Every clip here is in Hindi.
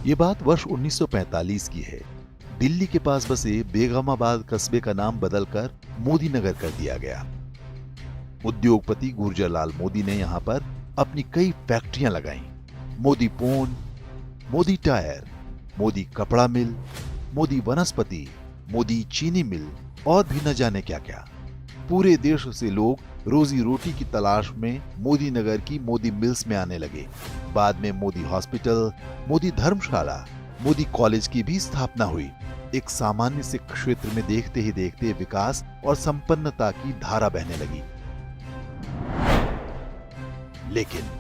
ये बात वर्ष 1945 की है। दिल्ली के पास बसे बेगमाबाद कस्बे का नाम बदलकर मोदी नगर कर दिया गया। उद्योगपति गुर्जरलाल मोदी ने यहाँ पर अपनी कई फैक्ट्रियां लगाईं। मोदी पोन, मोदी टायर, मोदी कपड़ा मिल, मोदी वनस्पति, मोदी चीनी मिल और भी न जाने क्या क्या। पूरे देश से लोग रोजी रोटी की तलाश में मोदी नगर की मोदी मिल्स में आने लगे। बाद में मोदी हॉस्पिटल, मोदी धर्मशाला, मोदी कॉलेज की भी स्थापना हुई। एक सामान्य से क्षेत्र में देखते ही देखते विकास और संपन्नता की धारा बहने लगी। लेकिन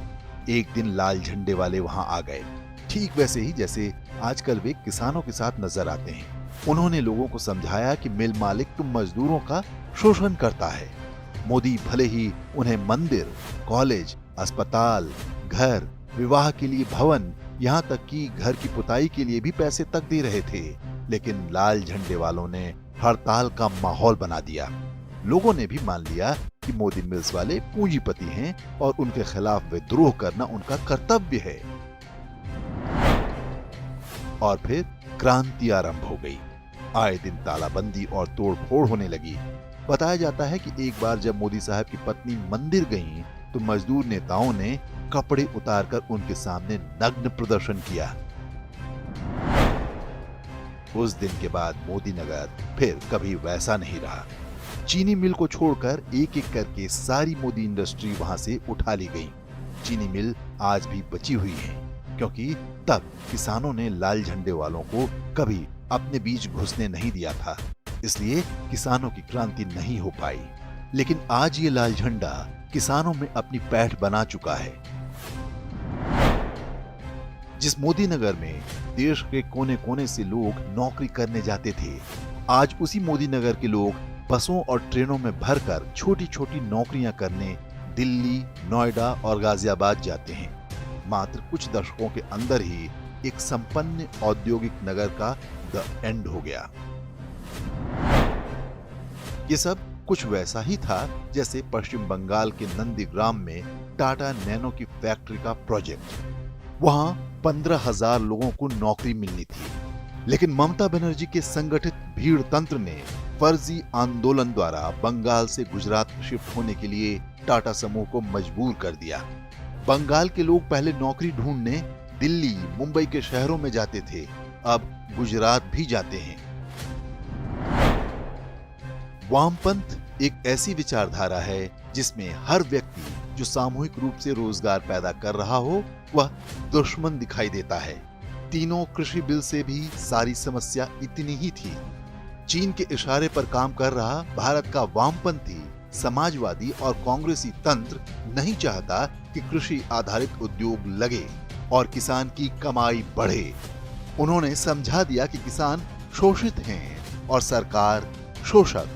एक दिन लाल झंडे वाले वहां आ गए, ठीक वैसे ही जैसे आजकल वे किसानों के साथ नजर आते हैं। उन्होंने लोगों को समझाया कि मिल मालिक तुम मजदूरों का शोषण करता है। मोदी भले ही उन्हें मंदिर, कॉलेज, अस्पताल, घर, विवाह के लिए भवन, यहाँ तक कि घर की पुताई के लिए भी पैसे तक दे रहे थे, लेकिन लाल झंडे वालों ने हड़ताल का माहौल बना दिया। लोगों ने भी मान लिया कि मोदी मिल्स वाले पूंजीपति हैं और उनके खिलाफ विद्रोह करना उनका कर्तव्य है। और फिर क्रांति आरंभ हो गई। आए दिन तालाबंदी और तोड़फोड़ होने लगी। बताया जाता है कि एक बार जब मोदी साहब की पत्नी मंदिर गईं, तो मजदूर नेताओं ने कपड़े उतारकर उनके सामने नग्न प्रदर्शन किया। उस दिन के बाद मोदी नगर फिर कभी वैसा नहीं रहा। चीनी मिल को छोड़कर एक एक करके सारी मोदी इंडस्ट्री वहां से उठा ली गई। चीनी मिल आज भी बची हुई है, क्योंकि तब किसानों ने लाल झंडे वालों को कभी अपने बीच घुसने नहीं दिया था, इसलिए किसानों की क्रांति नहीं हो पाई। लेकिन आज ये लाल झंडा किसानों में अपनी पैठ बना चुका है। जिस मोदी नगर में देश के कोने कोने से लोग नौकरी करने जाते थे, आज उसी मोदी नगर के लोग बसों और ट्रेनों में भरकर छोटी छोटी नौकरियां करने दिल्ली, नोएडा और गाजियाबाद जाते हैं। मात्र कुछ दशकों के अंदर ही एक संपन्न औद्योगिक नगर का द एंड हो गया। ये सब कुछ वैसा ही था जैसे पश्चिम बंगाल के नंदीग्राम में टाटा नैनो की फैक्ट्री का प्रोजेक्ट। वहां 15,000 लोगों को नौकरी मिलनी थी, लेकिन ममता बनर्जी के संगठित भीड़ तंत्र ने फर्जी आंदोलन द्वारा बंगाल से गुजरात शिफ्ट होने के लिए टाटा समूह को मजबूर कर दिया। बंगाल के लोग पहले नौकरी ढूंढने दिल्ली, मुंबई के शहरों में जाते थे, अब गुजरात भी जाते हैं। वामपंथ एक ऐसी विचारधारा है जिसमें हर व्यक्ति जो सामूहिक रूप से रोजगार पैदा कर रहा हो वह दुश्मन दिखाई देता है। तीनों कृषि बिल से भी सारी समस्या इतनी ही थी। चीन के इशारे पर काम कर रहा भारत का वामपंथी, समाजवादी और कांग्रेसी तंत्र नहीं चाहता कि कृषि आधारित उद्योग लगे और किसान की कमाई बढ़े। उन्होंने समझा दिया कि किसान शोषित हैं और सरकार शोषक।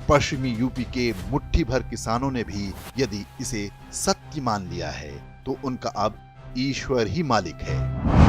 पश्चिमी यूपी के मुट्ठी भर किसानों ने भी यदि इसे सत्य मान लिया है तो उनका अब ईश्वर ही मालिक है।